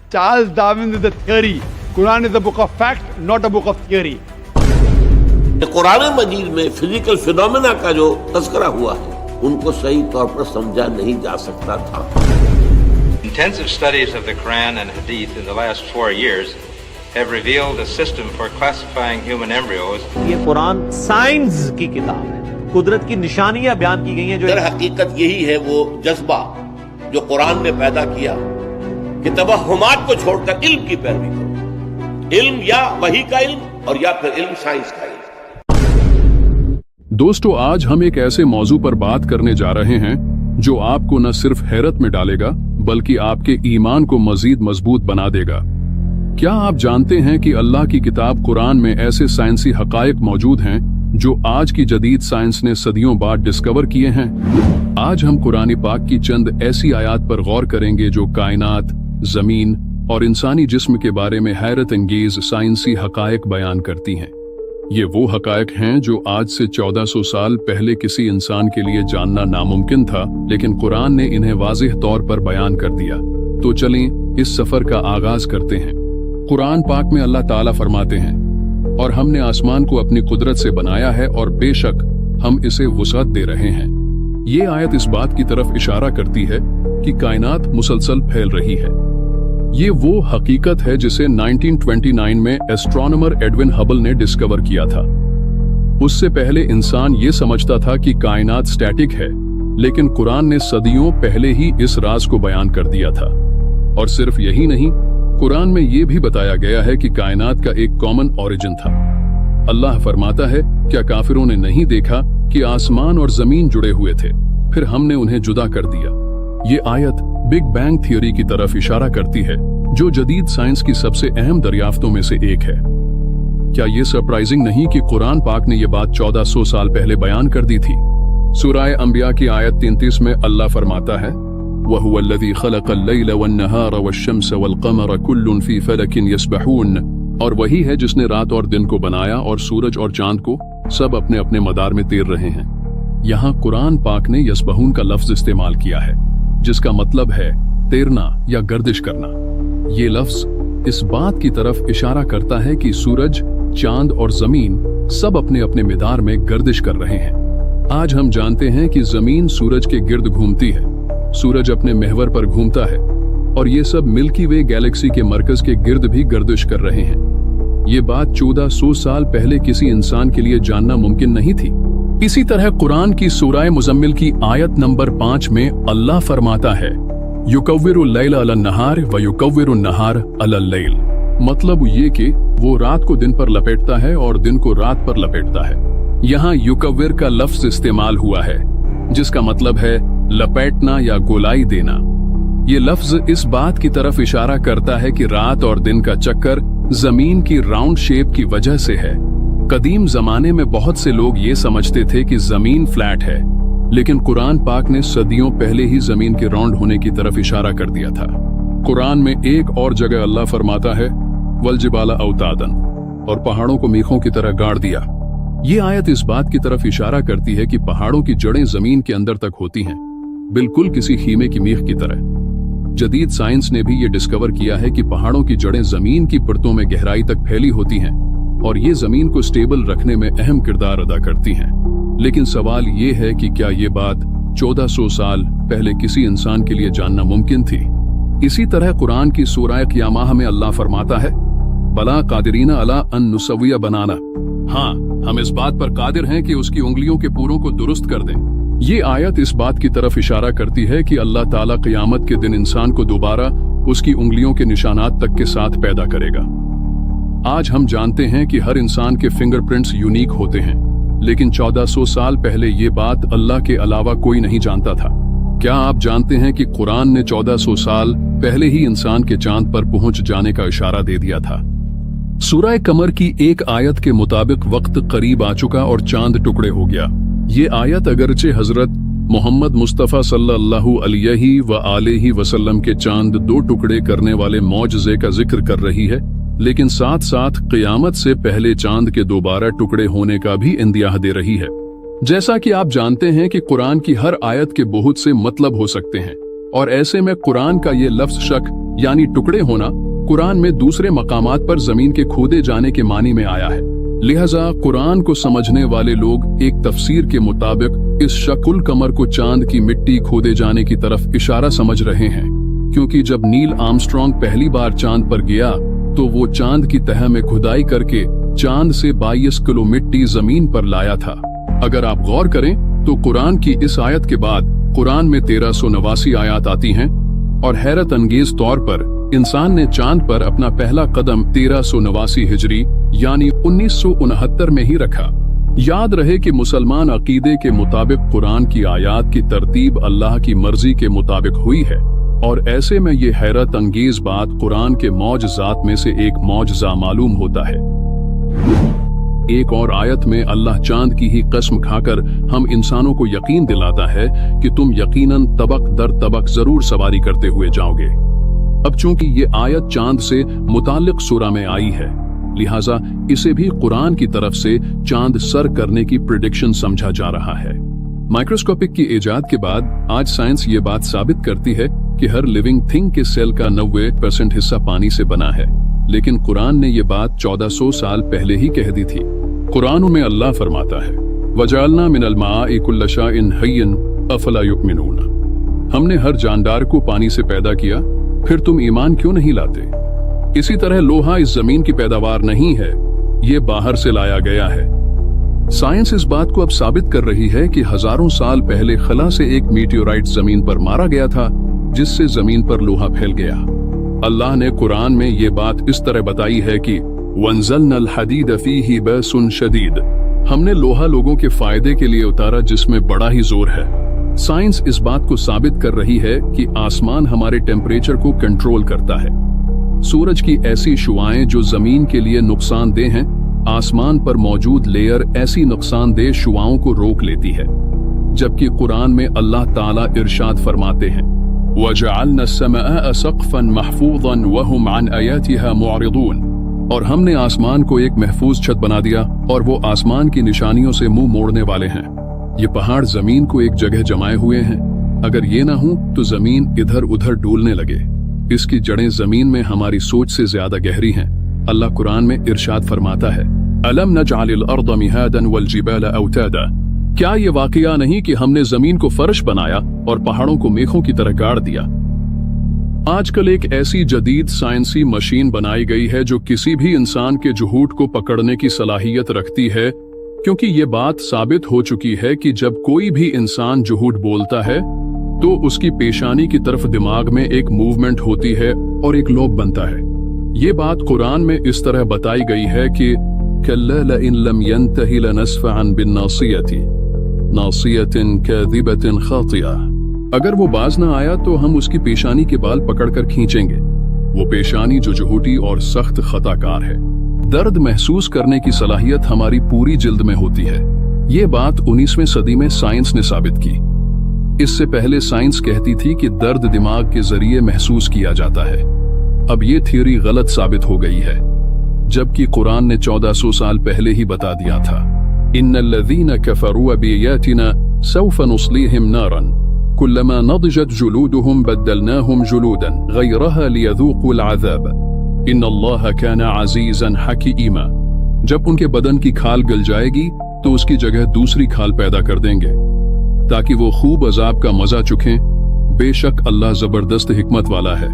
Charles Darwin is a theory. Quran is a book of fact, not a book of theory. Quran मजीद में physical phenomena का जो तज़किरा हुआ है उनको सही तौर पर समझा नहीं जा सकता था। Intensive studies of the Quran and Hadith in the last 4 years have revealed a system for classifying human embryos. ये कुरान साइंस की किताब है, कुदरत की निशानियां बयान की गई हैं जो दर हकीकत यही है वो जज्बा जो कुरान ने पैदा किया कि तवहुमात को छोड़कर इल्म की पैरवी करो, इल्म या वही का इल्म और या फिर इल्म साइंस का इल्म। दोस्तों, आज हम एक ऐसे मौजू पर बात करने जा रहे हैं जो आपको न सिर्फ हैरत में डालेगा बल्कि आपके ईमान को मजीद मजबूत बना देगा। क्या आप जानते हैं कि अल्लाह की किताब कुरान में ऐसे साइंसी हकायक मौजूद हैं जो आज की जदीद साइंस ने सदियों बाद डिस्कवर किए हैं? आज हम कुरान पाक की चंद ऐसी आयात पर गौर करेंगे जो कायनात, जमीन और इंसानी जिस्म के बारे में हैरत अंगेज साइंसी हकायक बयान करती हैं। ये वो हकायक हैं जो आज से 1400 साल पहले किसी इंसान के लिए जानना नामुमकिन था, लेकिन कुरान ने इन्हें वाज़ेह तौर पर बयान कर दिया। तो चलें इस सफर का आगाज करते हैं। कुरान पाक में अल्लाह ताला फरमाते हैं, और हमने आसमान को अपनी कुदरत से बनाया है और बेशक हम इसे वुसअत दे रहे हैं। ये आयत इस बात की तरफ इशारा करती है कि कायनात मुसलसल फैल रही है। ये वो हकीकत है जिसे 1929 में एस्ट्रोनॉमर एडविन हबल ने डिस्कवर किया था। उससे पहले इंसान ये समझता था कि कायनात स्टैटिक है, लेकिन कुरान ने सदियों पहले ही इस राज को बयान कर दिया था। और सिर्फ यही नहीं, कुरान में ये भी बताया गया है कि कायनात का एक कॉमन ओरिजिन था। अल्लाह फरमाता है, क्या काफिरों ने नहीं देखा कि आसमान और जमीन जुड़े हुए थे, फिर हमने उन्हें जुदा कर दिया। ये आयत बिग बैंग थ्योरी की तरफ इशारा करती है, जो जदीद साइंस की सबसे अहम दरियाफ्तों में से एक है। क्या ये सरप्राइजिंग नहीं कि कुरान पाक ने ये बात 1400 साल पहले बयान कर दी थी? सूरह अंबिया की आयत 33 में अल्लाह फरमाता है, वहुवल्लज़ी खलक़ल लैला वन्नहार वश्शम्स वल्क़मर कुल्लुन फ़ी फ़लकिन यस्बहून, और वही है जिसने रात और दिन को बनाया और सूरज और चांद को, सब अपने अपने मदार में तैर रहे हैं। यहाँ कुरान पाक ने यस्बहून का लफ्ज इस्तेमाल किया है, जिसका मतलब है तैरना या गर्दिश करना। ये लफ्ज इस बात की तरफ इशारा करता है कि सूरज, चांद और जमीन सब अपने अपने मिदार में गर्दिश कर रहे हैं। आज हम जानते हैं कि जमीन सूरज के गिर्द घूमती है, सूरज अपने महवर पर घूमता है, और ये सब मिल्की वे गैलेक्सी के मरकज के गिर्द भी गर्दिश कर रहे हैं। ये बात 1400 साल पहले किसी इंसान के लिए जानना मुमकिन नहीं थी। इसी तरह कुरान की सूरह मुज़म्मिल की आयत नंबर 5 में अल्लाह फरमाता है, युकव्विरुल लैला अलन नहार व युकव्विरुन नहार अलल लैल। मतलब ये कि वो रात को दिन पर लपेटता है और दिन को रात पर लपेटता है। यहाँ युकव्विर का लफ्ज इस्तेमाल हुआ है, जिसका मतलब है लपेटना या गोलाई देना। ये लफ्ज इस बात की तरफ इशारा करता है कि रात और दिन का चक्कर जमीन की राउंड शेप की वजह से है। कदीम जमाने में बहुत से लोग ये समझते थे कि जमीन फ्लैट है, लेकिन कुरान पाक ने सदियों पहले ही जमीन के राउंड होने की तरफ इशारा कर दिया था। कुरान में एक और जगह अल्लाह फरमाता है, वलजिबाला औतादन, और पहाड़ों को मीखों की तरह गाड़ दिया। ये आयत इस बात की तरफ इशारा करती है कि पहाड़ों की जड़ें जमीन के अंदर तक होती हैं, बिल्कुल किसी खीमे की मीख की तरह। जदीद साइंस ने भी ये डिस्कवर किया है कि पहाड़ों की जड़ें जमीन की परतों में गहराई तक फैली होती हैं, और ये जमीन को स्टेबल रखने में अहम किरदार अदा करती हैं। लेकिन सवाल ये है कि क्या ये बात 1400 साल पहले किसी इंसान के लिए जानना मुमकिन थी? इसी तरह कुरान की सूरह क़ियामह में अल्लाह फरमाता है, बला कादिरीना अला अन नुसव्विया बनाना। हाँ, हम इस बात पर कादिर हैं कि उसकी उंगलियों के पूरों को दुरुस्त कर दें। ये आयत इस बात की तरफ इशारा करती है कि अल्लाह ताला क़ियामत के दिन इंसान को दोबारा उसकी उंगलियों के निशानात तक के साथ पैदा करेगा। आज हम जानते हैं कि हर इंसान के फिंगरप्रिंट्स यूनिक होते हैं, लेकिन 1400 साल पहले ये बात अल्लाह के अलावा कोई नहीं जानता था। क्या आप जानते हैं कि कुरान ने 1400 साल पहले ही इंसान के चांद पर पहुंच जाने का इशारा दे दिया था? सूरह कमर की एक आयत के मुताबिक वक्त करीब आ चुका और चांद टुकड़े हो गया। ये आयत अगरचे हजरत मोहम्मद मुस्तफ़ा सल्लल्लाहु अलैहि व आलिहि वसल्लम के चांद 2 टुकड़े करने वाले मौजज़े का जिक्र कर रही है, लेकिन साथ साथ क़ियामत से पहले चांद के दोबारा टुकड़े होने का भी इंदियाह दे रही है। जैसा कि आप जानते हैं कि कुरान की हर आयत के बहुत से मतलब हो सकते हैं, और ऐसे में कुरान का ये लफ्ज शक यानी टुकड़े होना कुरान में दूसरे मकामात पर जमीन के खोदे जाने के मानी में आया है। लिहाजा कुरान को समझने वाले लोग एक तफसीर के मुताबिक इस शकुल कमर को चांद की मिट्टी खोदे जाने की तरफ इशारा समझ रहे हैं, क्योंकि जब नील आर्मस्ट्रांग पहली बार चांद पर गया तो वो चांद की तह में खुदाई करके चांद से 22 किलो मिट्टी जमीन पर लाया था। अगर आप गौर करें तो कुरान की इस आयत के बाद कुरान में 1389 आयत आती हैं और हैरत अंगेज तौर पर इंसान ने चांद पर अपना पहला कदम 1389 हिजरी यानी 1969 में ही रखा। याद रहे कि मुसलमान अकीदे के मुताबिक कुरान की आयत की तरतीब अल्लाह की मर्जी के मुताबिक हुई है, और ऐसे में ये हैरत अंगेज बात कुरान के मौजज़ात में से एक मौजज़ा मालूम होता है। एक और आयत में अल्लाह चांद की ही कसम खाकर हम इंसानों को यकीन दिलाता है कि तुम यकीनन तबक दर तबक जरूर सवारी करते हुए जाओगे। अब चूंकि ये आयत चांद से मुताल्लिक सूरा में आई है, लिहाजा इसे भी कुरान की तरफ से चांद सर करने की प्रेडिक्शन समझा जा रहा है। माइक्रोस्कोपिक की इजाद के बाद आज साइंस ये बात साबित करती है कि हर लिविंग थिंग के सेल का 90% हिस्सा पानी से बना है, लेकिन कुरान ने ये बात 1400 साल पहले ही कह दी थी। कुरान में अल्लाह फरमाता है, वजालना मिनल माई कुल्ल शाइन हय्यन अफला युमिनून। हमने हर जानदार को पानी से पैदा किया, फिर तुम ईमान क्यों नहीं लाते? इसी तरह लोहा इस जमीन की पैदावार नहीं है, ये बाहर से लाया गया है। साइंस इस बात को अब साबित कर रही है कि हजारों साल पहले खला से एक मीटियोराइट जमीन पर मारा गया था, जिससे जमीन पर लोहा फैल गया। अल्लाह ने कुरान में ये बात इस तरह बताई है कि वंज़लनल हदीद फीही बअसुन शदीद, हमने लोहा लोगों के फायदे के लिए उतारा जिसमें बड़ा ही जोर है। साइंस इस बात को साबित कर रही है कि आसमान हमारे टेम्परेचर को कंट्रोल करता है। सूरज की ऐसी शुआएं जो जमीन के लिए नुकसानदेह हैं, आसमान पर मौजूद लेयर ऐसी नुकसानदेह शुआओं को रोक लेती है। जबकि कुरान में अल्लाह ताला इरशाद फरमाते हैं, वजअलना अस्समाअ सक़फ़न महफूज़न वहुम अन आयातिहा मुअरिदून, और हमने आसमान को एक महफूज छत बना दिया और वो आसमान की निशानियों से मुंह मोड़ने वाले हैं। ये पहाड़ जमीन को एक जगह जमाए हुए हैं, अगर ये ना हो तो जमीन इधर उधर डूलने लगे। इसकी जड़ें जमीन में हमारी सोच से ज्यादा गहरी हैं। अल्लाह कुरान में इरशाद फरमाता है, अलम नजअलिल अर्द मिहादन वल जिबाल औतादा, क्या ये वाकया नहीं कि हमने जमीन को फर्श बनाया और पहाड़ों को मेखों की तरह गाड़ दिया। आजकल एक ऐसी जदीद साइंसी मशीन बनाई गई है जो किसी भी इंसान के झूठ को पकड़ने की सलाहियत रखती है, क्योंकि ये बात साबित हो चुकी है कि जब कोई भी इंसान झूठ बोलता है तो उसकी पेशानी की तरफ दिमाग में एक मूवमेंट होती है और एक लोब बनता है। ये बात कुरान में इस तरह बताई गई है कि कल्ला लइन लम यंतहि लनस्फअन बिन्नासियति नासियतिन काज़िबतिन खातिया, अगर वो बाज ना आया तो हम उसकी पेशानी के बाल पकड़कर खींचेंगे। वो पेशानी जो झूठी और सख्त खताकार है। दर्द महसूस करने की सलाहियत हमारी पूरी जिल्द में होती है। ये बात 19वीं सदी में साइंस ने साबित की। इससे पहले साइंस कहती थी कि दर्द दिमाग के जरिए महसूस किया जाता है। अब ये थियरी गलत साबित हो गई है, जबकि कुरान ने 1400 साल पहले ही बता दिया था, इन्नल्लज़ीना कफ़रू बिआयातिना सौफ़ नुस्लीहिम नारन कुल्लमा नضجت जुलूदुहुम बद्दलनाहुम जुलूदन गयरहा लियज़ूक़ुल अज़ाब इन्नल्लाहा काना अज़ीज़न हकीमा। जब उनके बदन की खाल गल जाएगी तो उसकी जगह दूसरी खाल पैदा कर देंगे ताकि वो खूब अजाब का मजा चुखें। बेशक अल्लाह जबरदस्त हिकमत वाला है।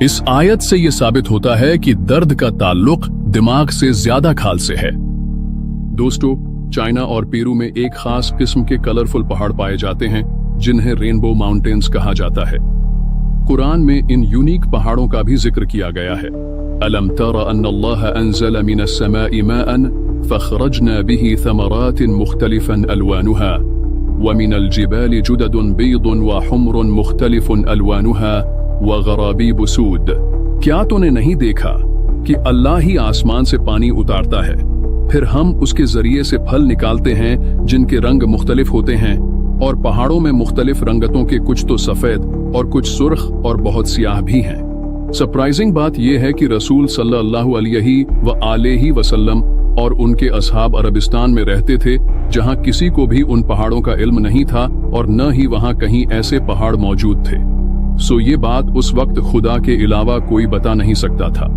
इस आयत से ये साबित होता है कि दर्द का ताल्लुक दिमाग से ज्यादा खाल से है। दोस्तों, चाइना और पेरू में एक खास किस्म के कलरफुल पहाड़ पाए जाते हैं जिन्हें रेनबो माउंटेन्स कहा जाता है। कुरान में इन यूनिक पहाड़ों का भी जिक्र किया गया है। अलम तरा अन्नल्लाह अंज़ल मिनस समाई माअन फखरजना बिही थमरातिन मुख्तलिफन अलवानुहा वमिनल जिबालि जुददुन बीदुन व हुम्रुन मुख्तलिफुन अलवानुहा व गराबीब सूद। क्या तूने नहीं देखा कि अल्लाह ही आसमान से पानी उतारता है, फिर हम उसके जरिए से फल निकालते हैं जिनके रंग मुख्तलिफ होते हैं, और पहाड़ों में मुख्तलिफ रंगतों के कुछ तो सफेद और कुछ सुर्ख और बहुत सियाह भी हैं। सरप्राइजिंग बात यह है कि रसूल सल्लल्लाहु अलैहि वसल्लम और उनके असहाब अरबिस्तान में रहते थे जहां किसी को भी उन पहाड़ों का इल्म नहीं था और न ही वहां कहीं ऐसे पहाड़ मौजूद थे। सो ये बात उस वक्त खुदा के अलावा कोई बता नहीं सकता था।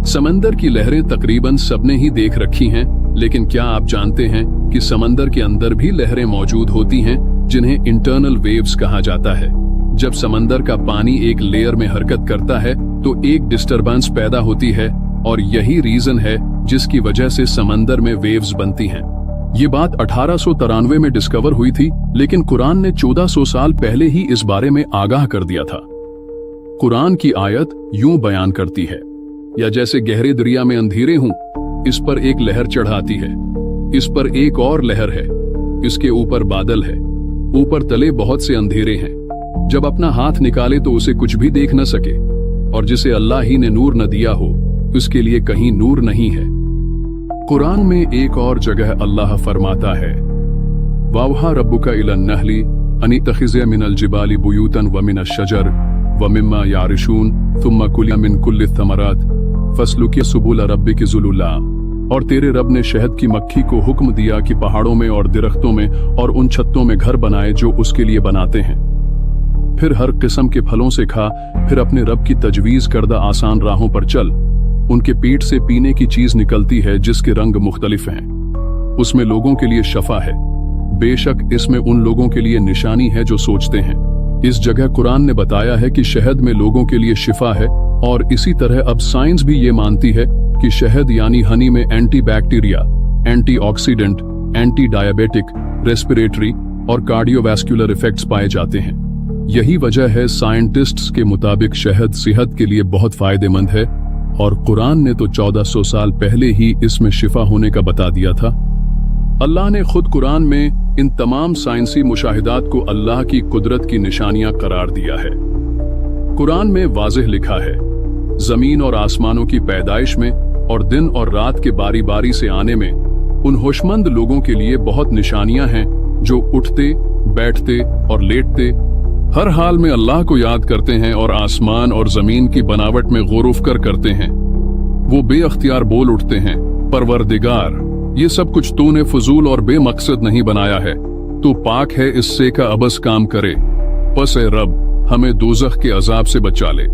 समंदर की लहरें तकरीबन सबने ही देख रखी हैं, लेकिन क्या आप जानते हैं कि समंदर के अंदर भी लहरें मौजूद होती हैं जिन्हें इंटरनल वेव्स कहा जाता है। जब समंदर का पानी एक लेयर में हरकत करता है तो एक डिस्टरबेंस पैदा होती है और यही रीजन है जिसकी वजह से समंदर में वेव्स बनती हैं। ये बात 1893 में डिस्कवर हुई थी, लेकिन कुरान ने 1400 साल पहले ही इस बारे में आगाह कर दिया था। कुरान की आयत यूं बयान करती है, या जैसे गहरे दरिया में अंधेरे हूं, इस पर एक लहर चढ़ाती है, इस पर एक और लहर है, इसके ऊपर बादल है, ऊपर तले बहुत से अंधेरे हैं। जब अपना हाथ निकाले तो उसे कुछ भी देख न सके, और जिसे अल्लाह ही ने नूर न दिया हो उसके लिए कहीं नूर नहीं है। कुरान में एक और जगह अल्लाह फरमाता है, वावहा रब्बुका इलन नहली अनि तखिज़ मिनल जिबाली बुयूतन व मिनश शजर व मिम्मा यारिशून थुम्मा कुली मिन कुल्लि थमरात फस्लुकी सुबुल रब्बिकी ज़ुलुला। और तेरे रब ने शहद की मक्खी को हुक्म दिया कि पहाड़ों में और दरख्तों में और उन छत्तों में घर बनाए जो उसके लिए बनाते हैं। फिर हर किस्म के फलों से खा, फिर अपने रब की तजवीज करदा आसान राहों पर चल। उनके पेट से पीने की चीज निकलती है जिसके रंग मुख्तलिफ हैं, उसमें लोगों के लिए शफा है, बेशक इसमें उन लोगों के लिए निशानी है जो सोचते हैं। इस जगह कुरान ने बताया है कि शहद में लोगों के लिए शिफा है, और इसी तरह अब साइंस भी ये मानती है कि शहद यानी हनी में anti bacteria, anti oxidant, anti diabetic, respiratory और कार्डियोवैस्कुलर इफेक्ट्स पाए जाते हैं। यही वजह है साइंटिस्ट्स के मुताबिक शहद सेहत के लिए बहुत फायदेमंद है, और कुरान ने तो 1400 साल पहले ही इसमें शिफा होने का बता दिया था। अल्लाह ने खुद कुरान में इन तमाम साइंसी मुशाहिदात को अल्लाह की कुदरत की निशानियां करार दिया है। कुरान में वाज़ेह लिखा है, जमीन और आसमानों की पैदाइश में और दिन और रात के बारी बारी से आने में उन होशमंद लोगों के लिए बहुत निशानियां हैं जो उठते, बैठते और लेटते हर हाल में अल्लाह को याद करते हैं और आसमान और जमीन की बनावट में गौर कर करते हैं। वो बेअख्तियार बोल उठते हैं, परवरदिगार, ये सब कुछ तूने फजूल और बेमकसद नहीं बनाया है, तू पाक है इससे का अबस काम करे, बस ए रब हमें दोज़ख के अजाब से बचा ले।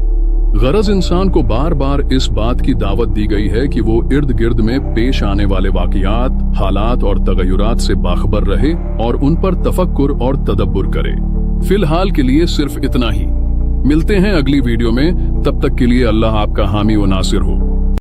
गरज इंसान को बार बार इस बात की दावत दी गई है कि वो इर्द गिर्द में पेश आने वाले वाक़ियात, हालात और तगय्युरात से बाखबर रहे और उन पर तफक्कुर और तदब्बुर करे। फिलहाल के लिए सिर्फ इतना ही। मिलते हैं अगली वीडियो में, तब तक के लिए अल्लाह आपका हामी व नासिर हो।